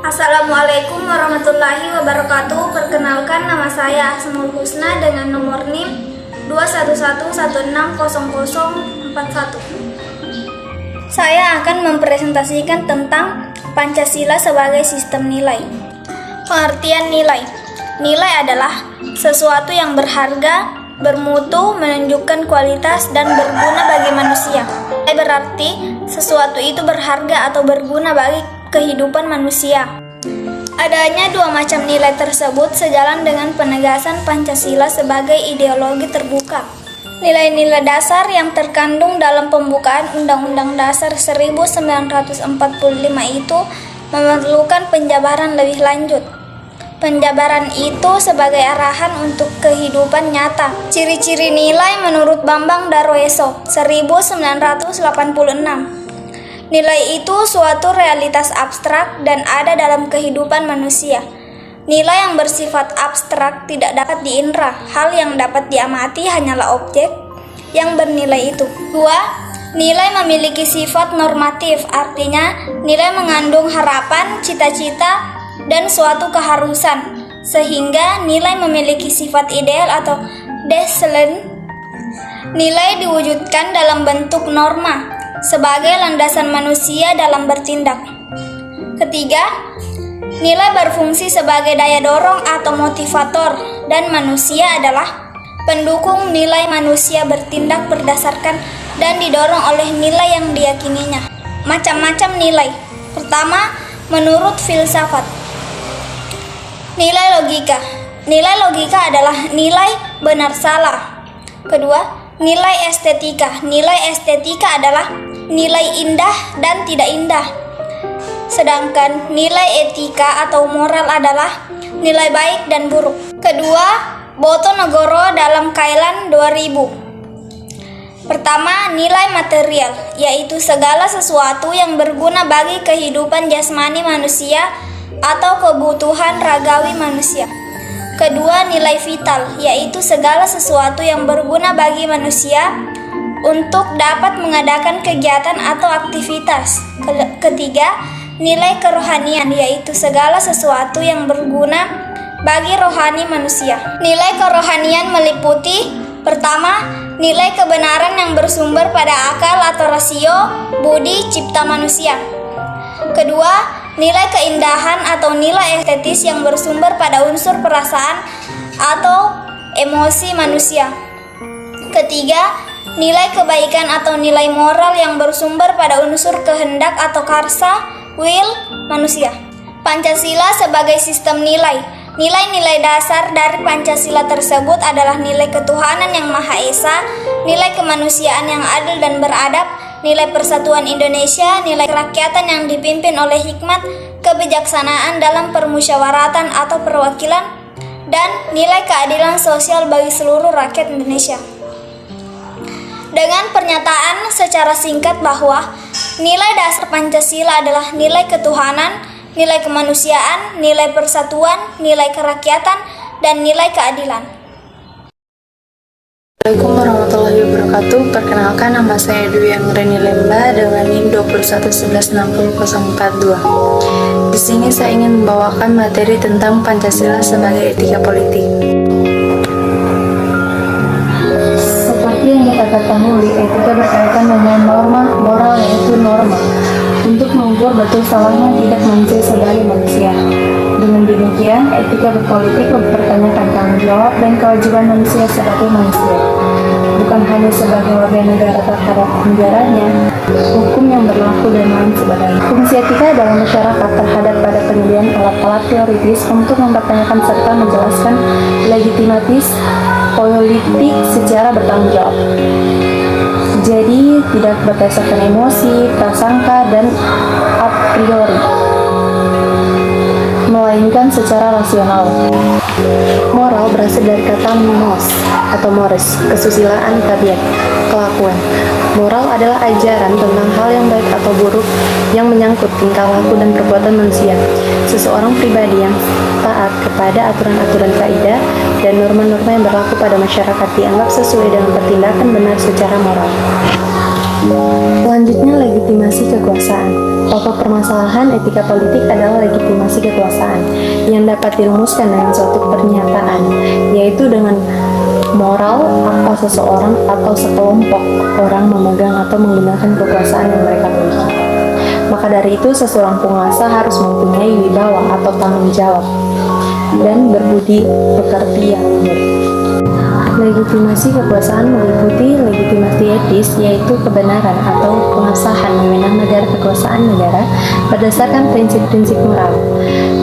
Assalamualaikum warahmatullahi wabarakatuh. Perkenalkan, nama saya Asmaul Husna dengan nomor NIM 211160041. Saya akan mempresentasikan tentang Pancasila sebagai sistem nilai. Pengertian nilai. Nilai adalah sesuatu yang berharga, bermutu, menunjukkan kualitas, dan berguna bagi manusia. Berarti sesuatu itu berharga atau berguna bagi kehidupan manusia. Adanya dua macam nilai tersebut sejalan dengan penegasan Pancasila sebagai ideologi terbuka. Nilai-nilai dasar yang terkandung dalam pembukaan Undang-Undang Dasar 1945 itu memerlukan penjabaran lebih lanjut. Penjabaran itu sebagai arahan untuk kehidupan nyata. Ciri-ciri nilai menurut Bambang Darweso 1986. Nilai itu suatu realitas abstrak dan ada dalam kehidupan manusia. Nilai yang bersifat abstrak tidak dapat diindra. Hal yang dapat diamati hanyalah objek yang bernilai itu. 2. Nilai memiliki sifat normatif, artinya nilai mengandung harapan, cita-cita, dan suatu keharusan, sehingga nilai memiliki sifat ideal atau Deselen. Nilai diwujudkan dalam bentuk norma sebagai landasan manusia dalam bertindak. Ketiga, nilai berfungsi sebagai daya dorong atau motivator, dan manusia adalah pendukung nilai. Manusia bertindak berdasarkan dan didorong oleh nilai yang diyakininya. Macam-macam nilai. Pertama, menurut filsafat. Nilai logika. Nilai logika adalah nilai benar salah. Kedua, nilai estetika. Nilai estetika adalah nilai indah dan tidak indah. Sedangkan nilai etika atau moral adalah nilai baik dan buruk. Kedua, Botonegoro dalam Kailan 2000. Pertama, nilai material, yaitu segala sesuatu yang berguna bagi kehidupan jasmani manusia atau kebutuhan ragawi manusia. Kedua, nilai vital, yaitu segala sesuatu yang berguna bagi manusia untuk dapat mengadakan kegiatan atau aktivitas. Ketiga, nilai kerohanian, yaitu segala sesuatu yang berguna bagi rohani manusia. Nilai kerohanian meliputi: pertama, nilai kebenaran yang bersumber pada akal atau rasio, budi, cipta manusia. Kedua, nilai keindahan atau nilai estetis yang bersumber pada unsur perasaan atau emosi manusia. Ketiga, nilai kebaikan atau nilai moral yang bersumber pada unsur kehendak atau karsa, will, manusia. Pancasila sebagai sistem nilai. Nilai-nilai dasar dari Pancasila tersebut adalah nilai ketuhanan yang Maha Esa, nilai kemanusiaan yang adil dan beradab, nilai persatuan Indonesia, nilai kerakyatan yang dipimpin oleh hikmat, kebijaksanaan dalam permusyawaratan atau perwakilan, dan nilai keadilan sosial bagi seluruh rakyat Indonesia. Dengan pernyataan secara singkat bahwa nilai dasar Pancasila adalah nilai ketuhanan, nilai kemanusiaan, nilai persatuan, nilai kerakyatan, dan nilai keadilan. Assalamualaikum warahmatullahi wabarakatuh. Perkenalkan, nama saya Dwi Anggreni Lemba dengan NIM 211160042. Di sini saya ingin membawakan materi tentang Pancasila sebagai etika politik. Seperti yang kita ketahui, etika berkaitan dengan norma moral, yaitu norma untuk mengukur betul salahnya tidak manusia sebagai manusia. Dengan demikian, etika berpolitik mempertanyakan tanggung jawab dan kewajiban manusia sebagai manusia, bukan hanya sebagai warga negara terhadap negaranya, hukum yang berlaku dan lain sebagainya. Fungsi etika dalam masyarakat terhadap pada penyediaan alat-alat teoritis untuk mempertanyakan serta menjelaskan legitimatis politik secara bertanggung jawab. Jadi, tidak berdasarkan emosi, prasangka, dan a priori, melainkan secara rasional. Moral berasal dari kata mos atau mores, kesusilaan, tabiat, kelakuan. Moral adalah ajaran tentang hal yang baik atau buruk yang menyangkut tingkah laku dan perbuatan manusia. Seseorang pribadi yang taat kepada aturan-aturan kaidah dan norma-norma yang berlaku pada masyarakat dianggap sesuai dengan pertindakan benar secara moral. Selanjutnya, legitimasi kekuasaan. Pokok permasalahan etika politik adalah legitimasi kekuasaan yang dapat dirumuskan dengan suatu pernyataan, yaitu dengan moral apa seseorang atau sekelompok orang memegang atau menggunakan kekuasaan yang mereka miliki. Maka dari itu, seseorang penguasa harus mempunyai wibawa atau tanggung jawab dan berbudi pekerti yang luhur. Legitimasi kekuasaan meliputi legitimasi etis, yaitu kebenaran atau pengesahan wewenang negara kekuasaan negara berdasarkan prinsip-prinsip moral.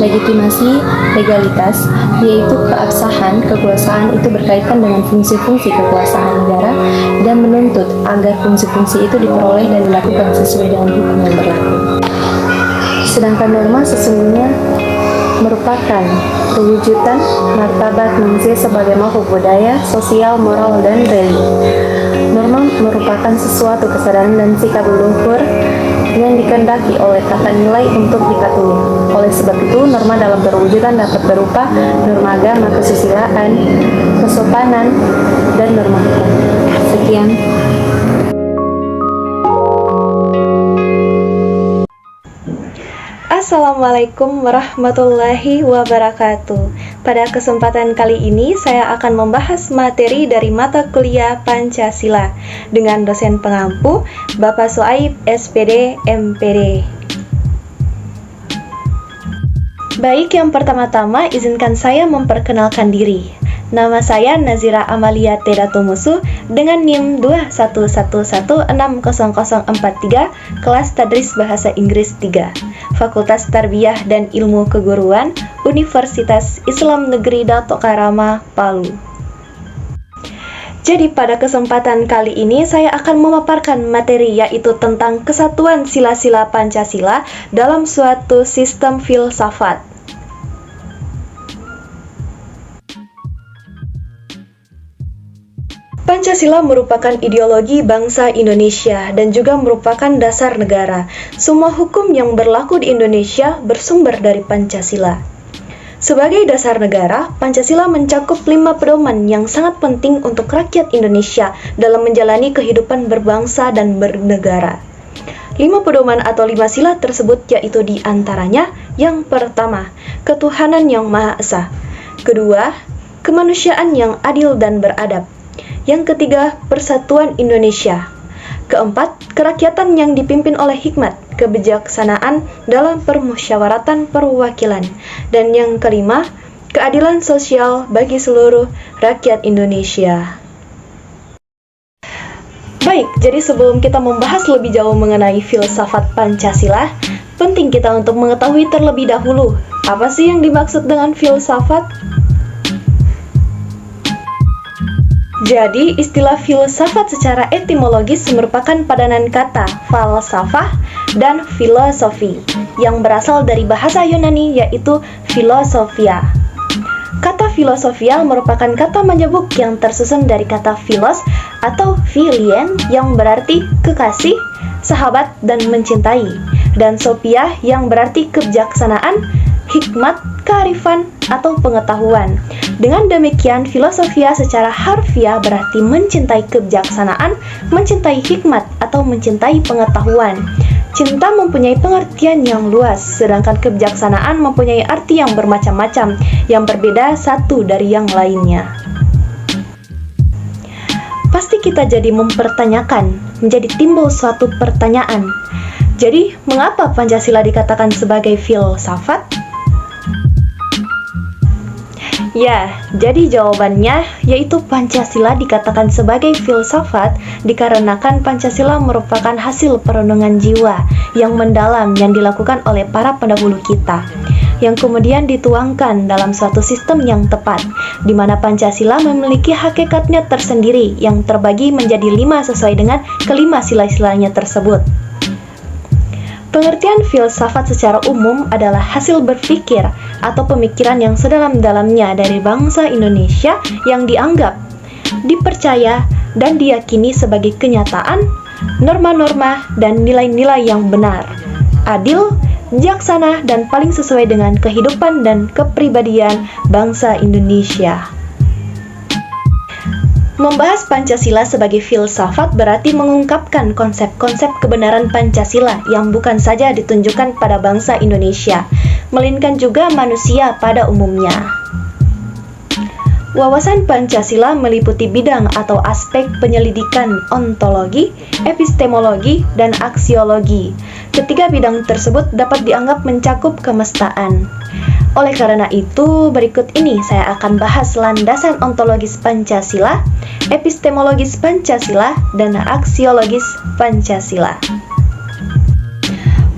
Legitimasi legalitas, yaitu keabsahan kekuasaan itu berkaitan dengan fungsi-fungsi kekuasaan negara dan menuntut agar fungsi-fungsi itu diperoleh dan dilakukan sesuai dengan hukum yang berlaku. Sedangkan norma sesungguhnya merupakan perwujudan martabat manusia sebagai makhluk budaya, sosial, moral, dan religi. Norma merupakan sesuatu kesadaran dan sikap leluhur yang dikehendaki oleh tata nilai untuk dipatuhi. Oleh sebab itu, norma dalam perwujudan dapat berupa norma agama, kesusilaan, kesopanan, dan norma hukum. Sekian. Assalamualaikum warahmatullahi wabarakatuh. Pada kesempatan kali ini saya akan membahas materi dari mata kuliah Pancasila dengan dosen pengampu Bapak Suaib SPD MPD. Baik, yang pertama-tama izinkan saya memperkenalkan diri. Nama saya Nazira Amalia Tedatumusu dengan NIM 211160043, kelas Tadris Bahasa Inggris 3, Fakultas Tarbiyah dan Ilmu Keguruan, Universitas Islam Negeri Datuk Karama, Palu. Jadi pada kesempatan kali ini saya akan memaparkan materi yaitu tentang kesatuan sila-sila Pancasila dalam suatu sistem filsafat. Pancasila merupakan ideologi bangsa Indonesia dan juga merupakan dasar negara. Semua hukum yang berlaku di Indonesia bersumber dari Pancasila. Sebagai dasar negara, Pancasila mencakup 5 pedoman yang sangat penting untuk rakyat Indonesia dalam menjalani kehidupan berbangsa dan bernegara. 5 pedoman atau 5 sila tersebut yaitu di antaranya: yang pertama, ketuhanan yang Maha Esa; kedua, kemanusiaan yang adil dan beradab; yang ketiga, persatuan Indonesia; keempat, kerakyatan yang dipimpin oleh hikmat, kebijaksanaan dalam permusyawaratan perwakilan; dan yang kelima, keadilan sosial bagi seluruh rakyat Indonesia. Baik, jadi sebelum kita membahas lebih jauh mengenai filsafat Pancasila, penting kita untuk mengetahui terlebih dahulu, apa sih yang dimaksud dengan filsafat? Jadi, istilah filsafat secara etimologis merupakan padanan kata falsafah dan filosofi yang berasal dari bahasa Yunani yaitu filosofia. Kata filosofia merupakan kata majemuk yang tersusun dari kata philos atau philien yang berarti kekasih, sahabat, dan mencintai, dan sophia yang berarti kebijaksanaan, hikmat, kearifan, atau pengetahuan. Dengan demikian, filosofia secara harfiah berarti mencintai kebijaksanaan, mencintai hikmat, atau mencintai pengetahuan. Cinta mempunyai pengertian yang luas, sedangkan kebijaksanaan mempunyai arti yang bermacam-macam, yang berbeda satu dari yang lainnya. Pasti kita jadi mempertanyakan, menjadi timbul suatu pertanyaan. Jadi, mengapa Pancasila dikatakan sebagai filsafat? Ya, jadi jawabannya yaitu Pancasila dikatakan sebagai filsafat dikarenakan Pancasila merupakan hasil perenungan jiwa yang mendalam yang dilakukan oleh para pendahulu kita, yang kemudian dituangkan dalam suatu sistem yang tepat, di mana Pancasila memiliki hakikatnya tersendiri yang terbagi menjadi 5 sesuai dengan kelima sila-silanya tersebut. Pengertian filsafat secara umum adalah hasil berpikir atau pemikiran yang sedalam-dalamnya dari bangsa Indonesia yang dianggap, dipercaya, dan diyakini sebagai kenyataan, norma-norma, dan nilai-nilai yang benar, adil, bijaksana, dan paling sesuai dengan kehidupan dan kepribadian bangsa Indonesia. Membahas Pancasila sebagai filsafat berarti mengungkapkan konsep-konsep kebenaran Pancasila yang bukan saja ditunjukkan pada bangsa Indonesia, melainkan juga manusia pada umumnya. Wawasan Pancasila meliputi bidang atau aspek penyelidikan ontologi, epistemologi, dan aksiologi. Ketiga bidang tersebut dapat dianggap mencakup kemestaan. Oleh karena itu, berikut ini saya akan bahas landasan ontologis Pancasila, epistemologis Pancasila, dan aksiologis Pancasila.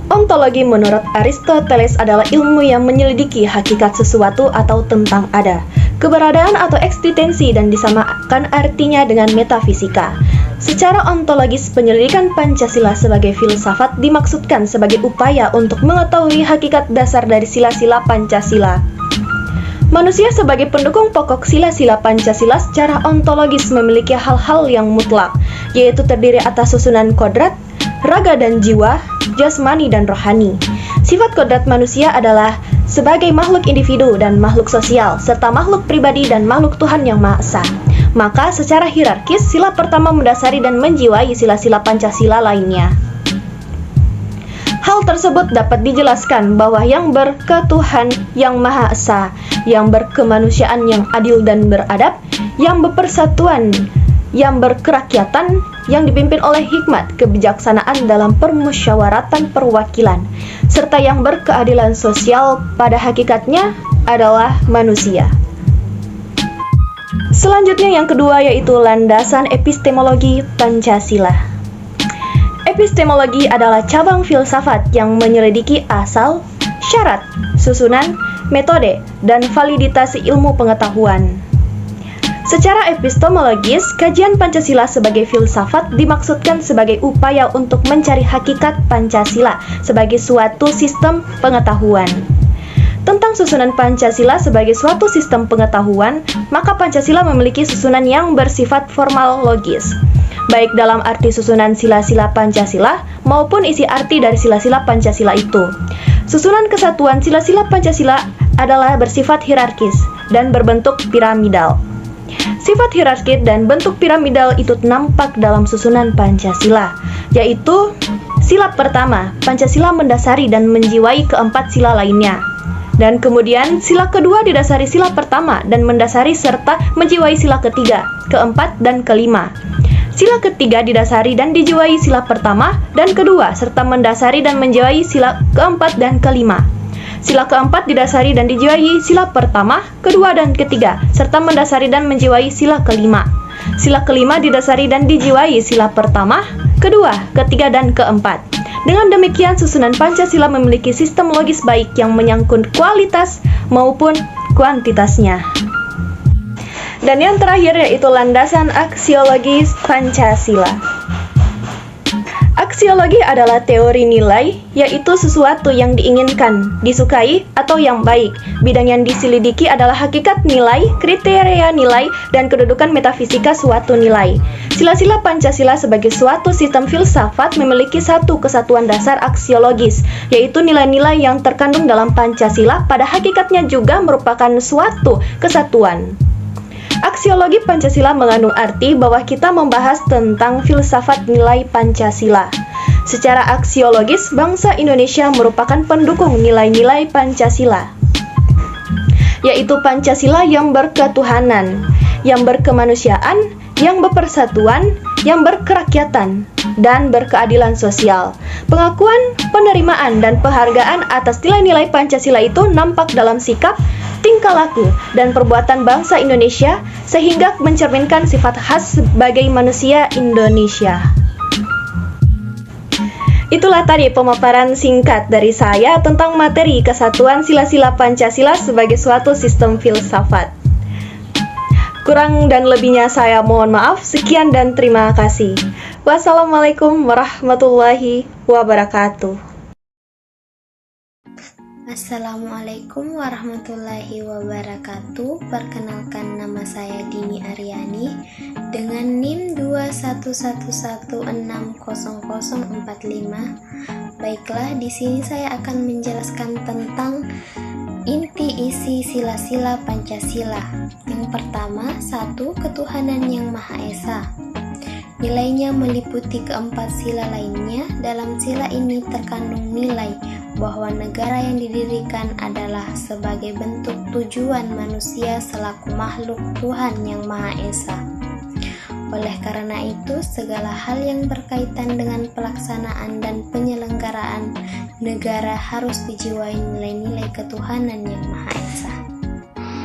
Ontologi menurut Aristoteles adalah ilmu yang menyelidiki hakikat sesuatu atau tentang ada, keberadaan atau eksistensi, dan disamakan artinya dengan metafisika. Secara ontologis, penyelidikan Pancasila sebagai filsafat dimaksudkan sebagai upaya untuk mengetahui hakikat dasar dari sila-sila Pancasila. Manusia sebagai pendukung pokok sila-sila Pancasila secara ontologis memiliki hal-hal yang mutlak, yaitu terdiri atas susunan kodrat, raga dan jiwa, jasmani dan rohani. Sifat kodrat manusia adalah sebagai makhluk individu dan makhluk sosial, serta makhluk pribadi dan makhluk Tuhan yang Maha Esa. Maka secara hierarkis, sila pertama mendasari dan menjiwai sila-sila Pancasila lainnya. Hal tersebut dapat dijelaskan bahwa yang berketuhan yang Maha Esa, yang berkemanusiaan yang adil dan beradab, yang berpersatuan, yang berkerakyatan, yang dipimpin oleh hikmat kebijaksanaan dalam permusyawaratan perwakilan, serta yang berkeadilan sosial pada hakikatnya adalah manusia. Selanjutnya yang kedua yaitu landasan epistemologi Pancasila. Epistemologi adalah cabang filsafat yang menyelidiki asal, syarat, susunan, metode, dan validitas ilmu pengetahuan. Secara epistemologis, kajian Pancasila sebagai filsafat dimaksudkan sebagai upaya untuk mencari hakikat Pancasila sebagai suatu sistem pengetahuan. Tentang susunan Pancasila sebagai suatu sistem pengetahuan, maka Pancasila memiliki susunan yang bersifat formal logis, baik dalam arti susunan sila-sila Pancasila maupun isi arti dari sila-sila Pancasila itu. Susunan kesatuan sila-sila Pancasila adalah bersifat hierarkis dan berbentuk piramidal. Sifat hierarkis dan bentuk piramidal itu nampak dalam susunan Pancasila, yaitu sila pertama, Pancasila mendasari dan menjiwai keempat sila lainnya. Dan kemudian sila kedua didasari sila pertama dan mendasari serta menjiwai sila ketiga, keempat, dan kelima. Sila ketiga didasari dan dijiwai sila pertama dan kedua serta mendasari dan menjiwai sila keempat dan kelima. Sila keempat didasari dan dijiwai sila pertama, kedua, dan ketiga serta mendasari dan menjiwai sila kelima. Sila kelima didasari dan dijiwai sila pertama, kedua, ketiga, dan keempat. Dengan demikian, susunan Pancasila memiliki sistem logis baik yang menyangkut kualitas maupun kuantitasnya. Dan yang terakhir yaitu landasan aksiologis Pancasila. Aksiologi adalah teori nilai, yaitu sesuatu yang diinginkan, disukai, atau yang baik. Bidang yang diselidiki adalah hakikat nilai, kriteria nilai, dan kedudukan metafisika suatu nilai. Sila-sila Pancasila sebagai suatu sistem filsafat memiliki satu kesatuan dasar aksiologis, yaitu nilai-nilai yang terkandung dalam Pancasila pada hakikatnya juga merupakan suatu kesatuan. Aksiologi Pancasila mengandung arti bahwa kita membahas tentang filsafat nilai Pancasila. Secara aksiologis, bangsa Indonesia merupakan pendukung nilai-nilai Pancasila, yaitu Pancasila yang berketuhanan, yang berkemanusiaan, yang berpersatuan, yang berkerakyatan, dan berkeadilan sosial. Pengakuan, penerimaan, dan penghargaan atas nilai-nilai Pancasila itu nampak dalam sikap, tingkah laku, dan perbuatan bangsa Indonesia sehingga mencerminkan sifat khas sebagai manusia Indonesia. Itulah tadi pemaparan singkat dari saya tentang materi kesatuan sila-sila Pancasila sebagai suatu sistem filsafat. Kurang dan lebihnya saya mohon maaf. Sekian dan terima kasih. Wassalamualaikum warahmatullahi wabarakatuh. Assalamualaikum warahmatullahi wabarakatuh. Perkenalkan, nama saya Dini Aryani dengan NIM 211160045. Baiklah, di sini saya akan menjelaskan tentang inti isi sila-sila Pancasila. Yang Yang pertama, 1. Ketuhanan yang Maha Esa. Nilainya meliputi keempat sila lainnya. Dalam sila ini terkandung nilai bahwa negara yang didirikan adalah sebagai bentuk tujuan manusia selaku makhluk Tuhan yang Maha Esa. Oleh karena itu, segala hal yang berkaitan dengan pelaksanaan dan penyelenggaraan negara harus dijiwai nilai-nilai ketuhanan yang Maha Esa.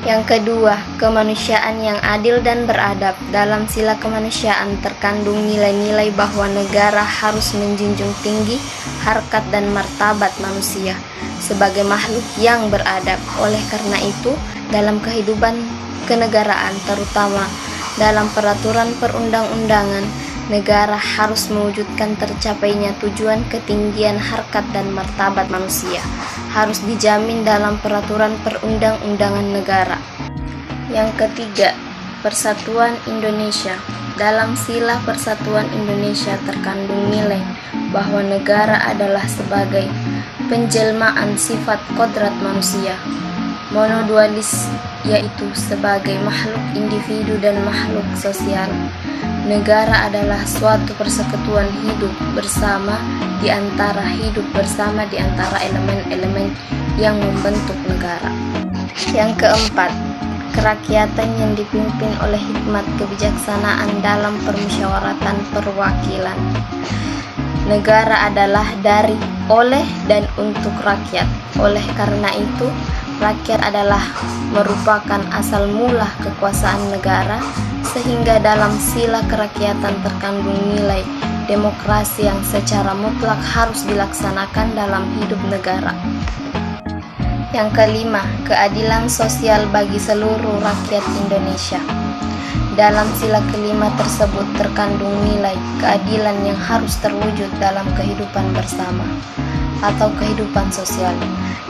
Yang kedua, kemanusiaan yang adil dan beradab. Dalam sila kemanusiaan terkandung nilai-nilai bahwa negara harus menjunjung tinggi harkat dan martabat manusia sebagai makhluk yang beradab. Oleh karena itu, dalam kehidupan kenegaraan, terutama dalam peraturan perundang-undangan, negara harus mewujudkan tercapainya tujuan ketinggian harkat dan martabat manusia harus dijamin dalam peraturan perundang-undangan negara. Yang ketiga, Persatuan Indonesia. Dalam sila Persatuan Indonesia terkandung nilai bahwa negara adalah sebagai penjelmaan sifat kodrat manusia, monodualis, yaitu sebagai makhluk individu dan makhluk sosial. Negara adalah suatu persekutuan hidup bersama di antara elemen-elemen yang membentuk negara. Yang keempat, kerakyatan yang dipimpin oleh hikmat kebijaksanaan dalam permusyawaratan perwakilan. Negara adalah dari, oleh, dan untuk rakyat. Oleh karena itu, rakyat adalah merupakan asal mula kekuasaan negara, sehingga dalam sila kerakyatan terkandung nilai demokrasi yang secara mutlak harus dilaksanakan dalam hidup negara. Yang kelima, keadilan sosial bagi seluruh rakyat Indonesia. Dalam sila kelima tersebut terkandung nilai keadilan yang harus terwujud dalam kehidupan bersama atau kehidupan sosial.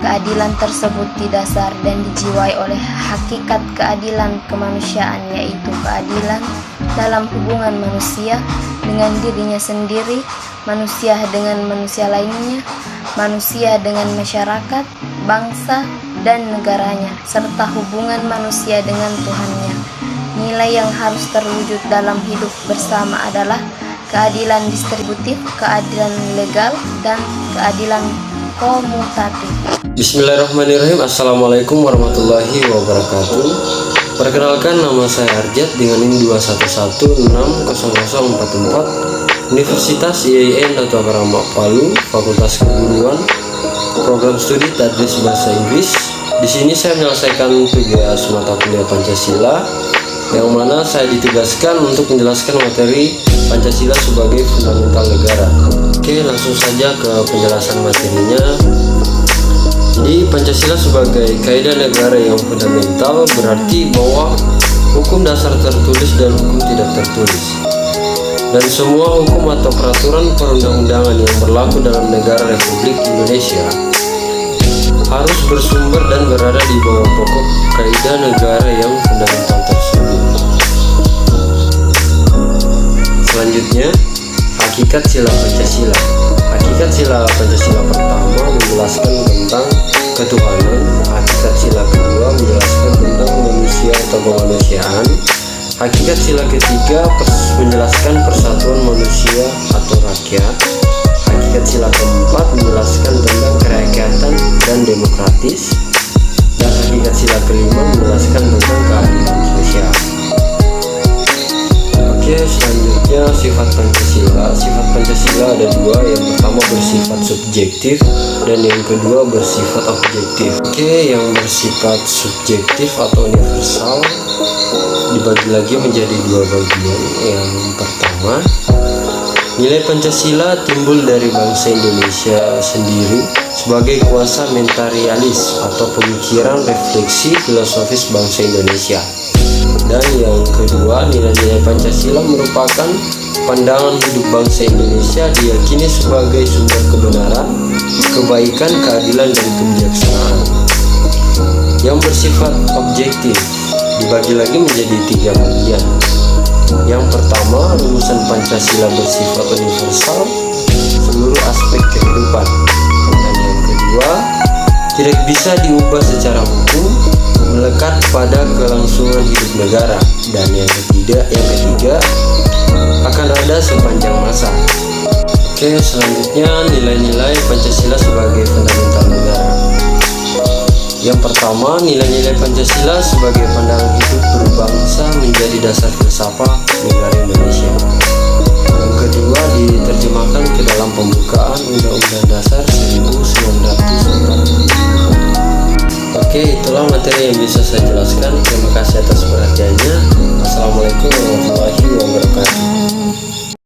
Keadilan tersebut didasar dan dijiwai oleh hakikat keadilan kemanusiaan, yaitu keadilan dalam hubungan manusia dengan dirinya sendiri, manusia dengan manusia lainnya, manusia dengan masyarakat, bangsa, dan negaranya, serta hubungan manusia dengan Tuhannya. Nilai yang harus terwujud dalam hidup bersama adalah keadilan distributif, keadilan legal, dan keadilan komutatif. Bismillahirrahmanirrahim. Assalamualaikum warahmatullahi wabarakatuh. Perkenalkan, nama saya Arjat dengan NIM 211600044, Universitas IAIN Dato' Karama Palu, Fakultas Keguruan, Program Studi Tadris Bahasa Inggris. Di sini saya menyelesaikan tugas mata kuliah Pancasila, yang mana saya ditugaskan untuk menjelaskan materi Pancasila sebagai fundamental negara. Oke, langsung saja ke penjelasan materinya. Jadi, Pancasila sebagai kaidah negara yang fundamental berarti bahwa hukum dasar tertulis dan hukum tidak tertulis, dan semua hukum atau peraturan perundang-undangan yang berlaku dalam negara Republik Indonesia harus bersumber dan berada di bawah pokok kaidah negara yang fundamental tersebut. Selanjutnya, hakikat sila Pancasila. Hakikat sila Pancasila pertama menjelaskan tentang ketuhanan. Hakikat sila kedua menjelaskan tentang manusia atau kemanusiaan. Hakikat sila ketiga menjelaskan persatuan manusia atau rakyat. Hakikat sila keempat menjelaskan tentang kerakyatan dan demokratis. Dan hakikat sila kelima menjelaskan tentang keadilan sosial. Oke, selanjutnya sifat Pancasila. Sifat Pancasila ada dua. Yang pertama bersifat subjektif dan yang kedua bersifat objektif. Oke, yang bersifat subjektif atau universal dibagi lagi menjadi dua bagian. Yang pertama, nilai Pancasila timbul dari bangsa Indonesia sendiri sebagai kuasa mentarialis atau pemikiran refleksi filosofis bangsa Indonesia. Dan yang kedua, nilai-nilai Pancasila merupakan pandangan hidup bangsa Indonesia diyakini sebagai sumber kebenaran, kebaikan, keadilan, dan kebijaksanaan. Yang bersifat objektif dibagi lagi menjadi tiga bagian. Yang pertama, rumusan Pancasila bersifat universal seluruh aspek kehidupan. Dan yang kedua, tidak bisa diubah secara hukum. melekat pada kelangsungan hidup negara, dan yang ketiga akan ada sepanjang masa. Oke, selanjutnya nilai-nilai Pancasila sebagai fundamental negara. Yang pertama, nilai-nilai Pancasila sebagai pandangan hidup berbangsa menjadi dasar filsafat negara Indonesia. Yang kedua, diterjemahkan ke dalam pembukaan Undang-Undang Dasar 1945. Oke, itulah materi yang bisa saya jelaskan. Terima kasih atas perhatiannya. Assalamualaikum warahmatullahi wabarakatuh.